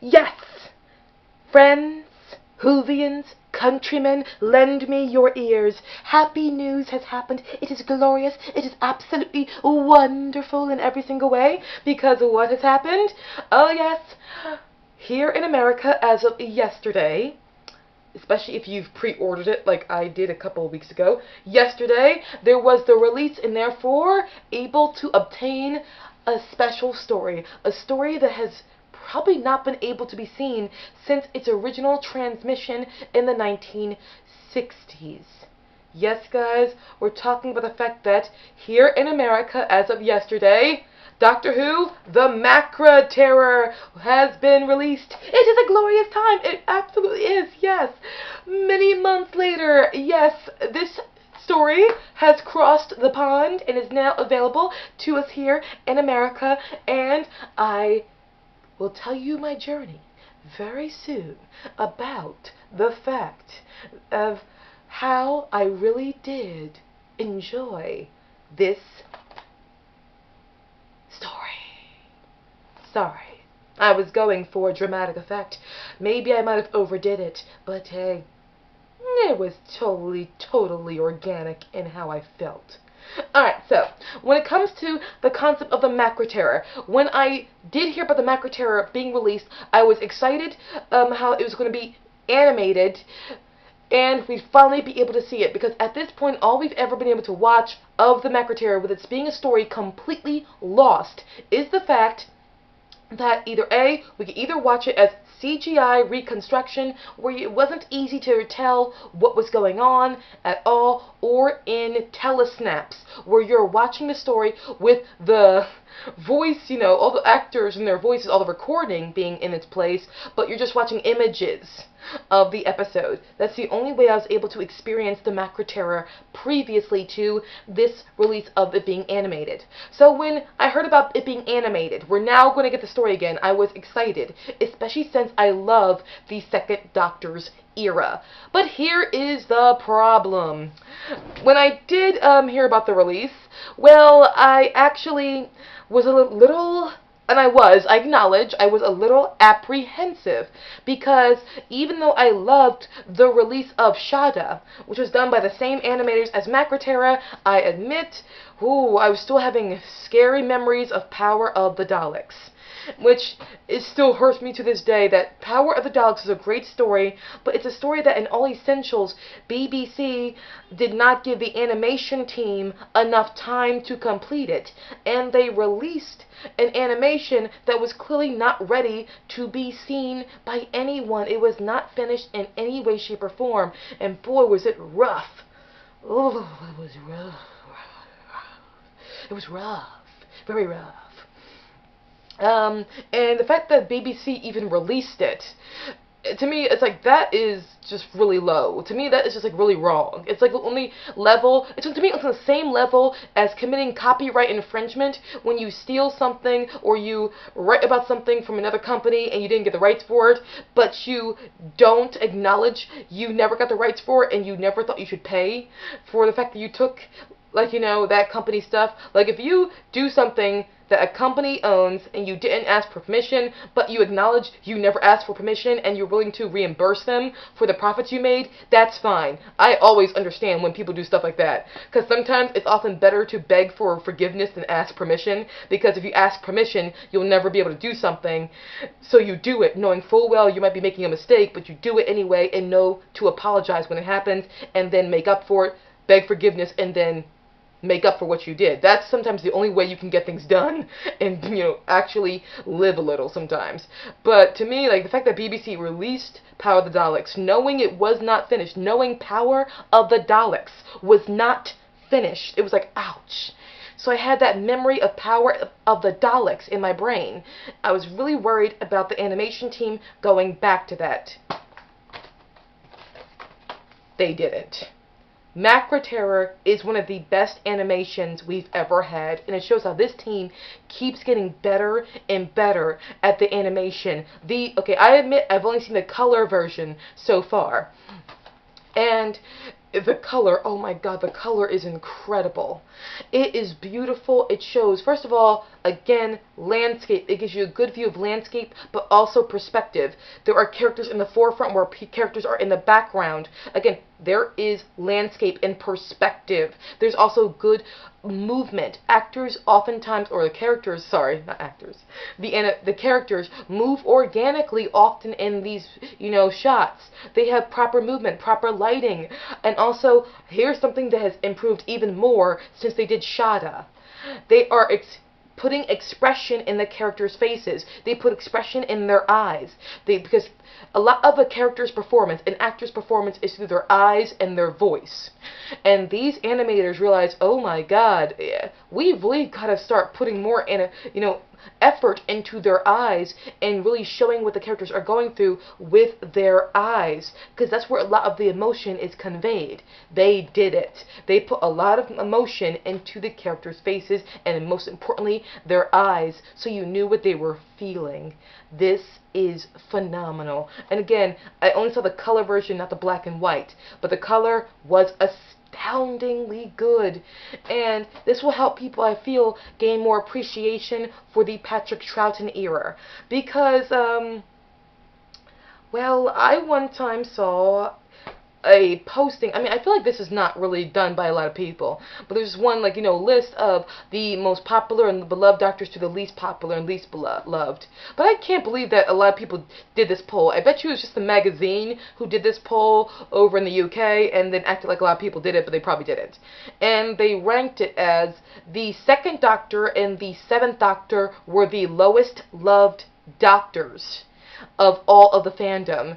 Yes, friends, Whovians, countrymen, lend me your ears. Happy news has happened. It is glorious. It is absolutely wonderful in every single way. Because what has happened? Oh yes, here in America as of yesterday, especially if you've pre-ordered it like I did a couple of weeks ago, yesterday there was the release and therefore able to obtain a special story. A story that has probably not been able to be seen since its original transmission in the 1960s. Yes, guys, we're talking about the fact that here in America, as of yesterday, Doctor Who, the Macra Terror, has been released. It is a glorious time. It absolutely is, yes. Many months later, yes, this story has crossed the pond and is now available to us here in America, and I will tell you my journey very soon about the fact of how I really did enjoy this story. Sorry, I was going for dramatic effect. Maybe I might have overdid it, but hey, it was totally organic in how I felt. Alright, so, when it comes to the concept of the Macra Terror, when I did hear about the Macra Terror being released, I was excited how it was going to be animated, and we'd finally be able to see it, because at this point, all we've ever been able to watch of the Macra Terror, with it being a story completely lost, is the fact that either A, we could either watch it as CGI reconstruction, where it wasn't easy to tell what was going on at all, or in telesnaps, where you're watching the story with the voice, you know, all the actors and their voices, all the recording being in its place, but you're just watching images of the episode. That's the only way I was able to experience the Macra Terror previously to this release of it being animated. So when I heard about it being animated, we're now going to get the story again, I was excited, especially since I love the Second Doctor's era. But here is the problem. When I did hear about the release, well, I actually was a little, and I acknowledge, I was a little apprehensive, because even though I loved the release of Shada, which was done by the same animators as Macra Terror, I admit, I was still having scary memories of Power of the Daleks, which still hurts me to this day. That Power of the Daleks is a great story, but it's a story that in all essentials, BBC did not give the animation team enough time to complete it, and they released an animation that was clearly not ready to be seen by anyone. It was not finished in any way, shape, or form, and boy, was it rough. Oh, it was rough. It was rough. Very rough. And the fact that BBC even released it, to me, it's like, that is just really low. To me, that is just, like, really wrong. It's, like, the only level, to me, it's on the same level as committing copyright infringement when you steal something or you write about something from another company and you didn't get the rights for it, but you don't acknowledge you never got the rights for it and you never thought you should pay for the fact that you took, like, you know, that company stuff. Like, if you do something that a company owns and you didn't ask for permission, but you acknowledge you never asked for permission and you're willing to reimburse them for the profits you made, that's fine. I always understand when people do stuff like that, because sometimes it's often better to beg for forgiveness than ask permission, because if you ask permission, you'll never be able to do something, so you do it knowing full well you might be making a mistake, but you do it anyway and know to apologize when it happens and then make up for it, beg forgiveness, and then make up for what you did. That's sometimes the only way you can get things done and, you know, actually live a little sometimes. But to me, like, the fact that BBC released Power of the Daleks, knowing it was not finished, knowing Power of the Daleks was not finished, it was like, ouch. So I had that memory of Power of the Daleks in my brain. I was really worried about the animation team going back to that. They didn't. Macra Terror is one of the best animations we've ever had, and it shows how this team keeps getting better and better at the animation. Okay, I admit I've only seen the color version so far, and The color, oh my god, the color is incredible. It is beautiful. It shows, first of all, again, landscape. It gives you a good view of landscape, but also perspective. There are characters in the forefront where characters are in the background. Again, there is landscape and perspective. There's also good movement. Actors oftentimes, or the characters, sorry, not actors, the characters move organically often in these, shots. They have proper movement, proper lighting, and also, here's something that has improved even more since they did Shada. They are putting expression in the characters' faces. They put expression in their eyes. Because a lot of a character's performance, an actor's performance, is through their eyes and their voice. And these animators realize, oh my god, we really gotta start putting more effort into their eyes and really showing what the characters are going through with their eyes, because that's where a lot of the emotion is conveyed. They did it. They put a lot of emotion into the characters' faces, and most importantly, their eyes, so you knew what they were feeling. This is phenomenal. And again, I only saw the color version, not the black and white, but the color was astoundingly good, and this will help people, I feel, gain more appreciation for the Patrick Troughton era, because well, I one time saw a posting. I mean, I feel like this is not really done by a lot of people, but there's one, list of the most popular and beloved doctors to the least popular and least beloved. But I can't believe that a lot of people did this poll. I bet you it was just the magazine who did this poll over in the UK and then acted like a lot of people did it, but they probably didn't. And they ranked it as the second Doctor and the seventh Doctor were the lowest loved doctors of all of the fandom.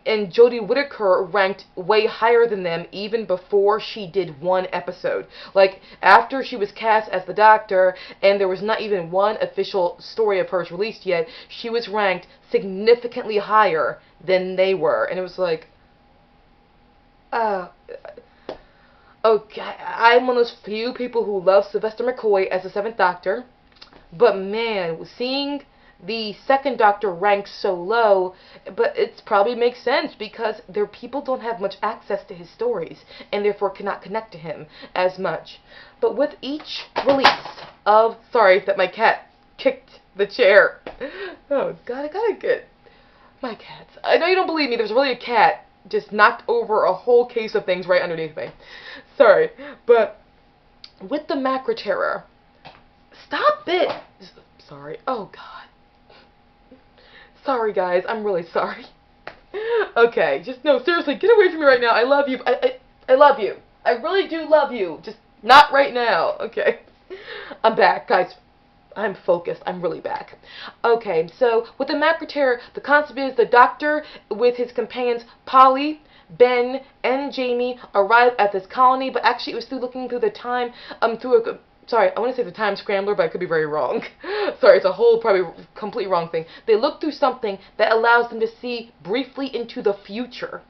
And Jodie Whittaker ranked way higher than them even before she did one episode. Like, after she was cast as the Doctor, and there was not even one official story of hers released yet, she was ranked significantly higher than they were. And it was like, okay, I'm one of those few people who love Sylvester McCoy as the seventh Doctor, but man, seeing the second Doctor ranked so low, but it probably makes sense because their people don't have much access to his stories and therefore cannot connect to him as much. But with each release of, sorry that my cat kicked the chair. Oh god, I gotta get my cats. I know you don't believe me, there's really a cat just knocked over a whole case of things right underneath me. Sorry, but with the Macra Terror, stop it! Sorry, oh god. Sorry, guys. I'm really sorry. Okay, just, no, seriously, get away from me right now. I love you. I love you. I really do love you. Just not right now. Okay. I'm back, guys. I'm focused. I'm really back. Okay, so with the Macra Terror, the concept is the Doctor with his companions Polly, Ben, and Jamie arrive at this colony, but actually it was through looking through the time, sorry, I want to say the Time Scrambler, but I could be very wrong. Sorry, it's a whole probably completely wrong thing. They look through something that allows them to see briefly into the future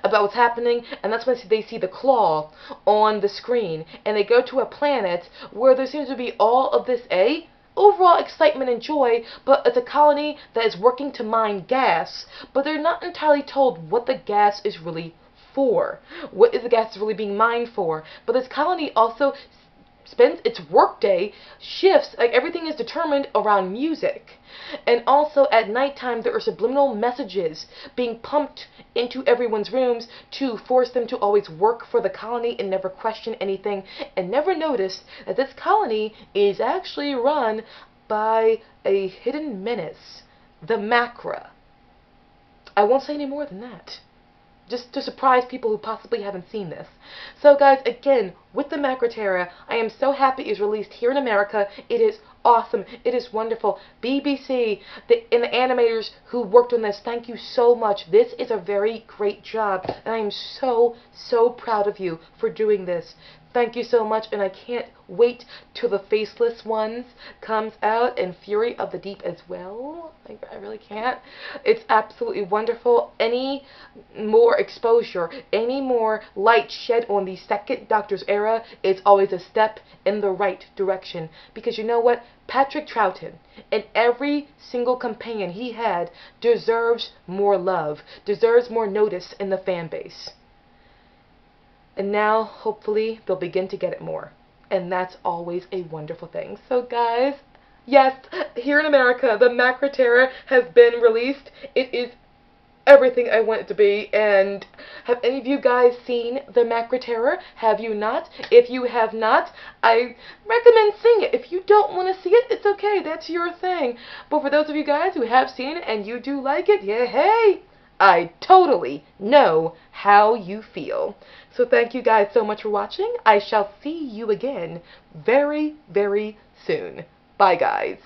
about what's happening, and that's when they see the claw on the screen, and they go to a planet where there seems to be all of this overall excitement and joy, but it's a colony that is working to mine gas, but they're not entirely told what the gas is really for. What is the gas really being mined for? But this colony also spends its workday shifts, like everything is determined around music. And also at nighttime there are subliminal messages being pumped into everyone's rooms to force them to always work for the colony and never question anything and never notice that this colony is actually run by a hidden menace, the Macra. I won't say any more than that, just to surprise people who possibly haven't seen this. So guys, again, with the Macra Terror, I am so happy it's released here in America. It is awesome. It is wonderful. BBC, and the animators who worked on this, thank you so much. This is a very great job, and I am so, so proud of you for doing this. Thank you so much, and I can't wait till the Faceless Ones comes out, and Fury of the Deep as well. I really can't. It's absolutely wonderful. Any more exposure, any more light shed on the second Doctor's era is always a step in the right direction. Because you know what? Patrick Troughton and every single companion he had deserves more love, deserves more notice in the fan base. And now, hopefully, they'll begin to get it more. And that's always a wonderful thing. So guys, yes, here in America, the Macra Terror has been released. It is everything I want it to be. And have any of you guys seen the Macra Terror? Have you not? If you have not, I recommend seeing it. If you don't want to see it, it's okay. That's your thing. But for those of you guys who have seen it and you do like it, yeah, hey, I totally know how you feel. So thank you guys so much for watching. I shall see you again very, very soon. Bye, guys.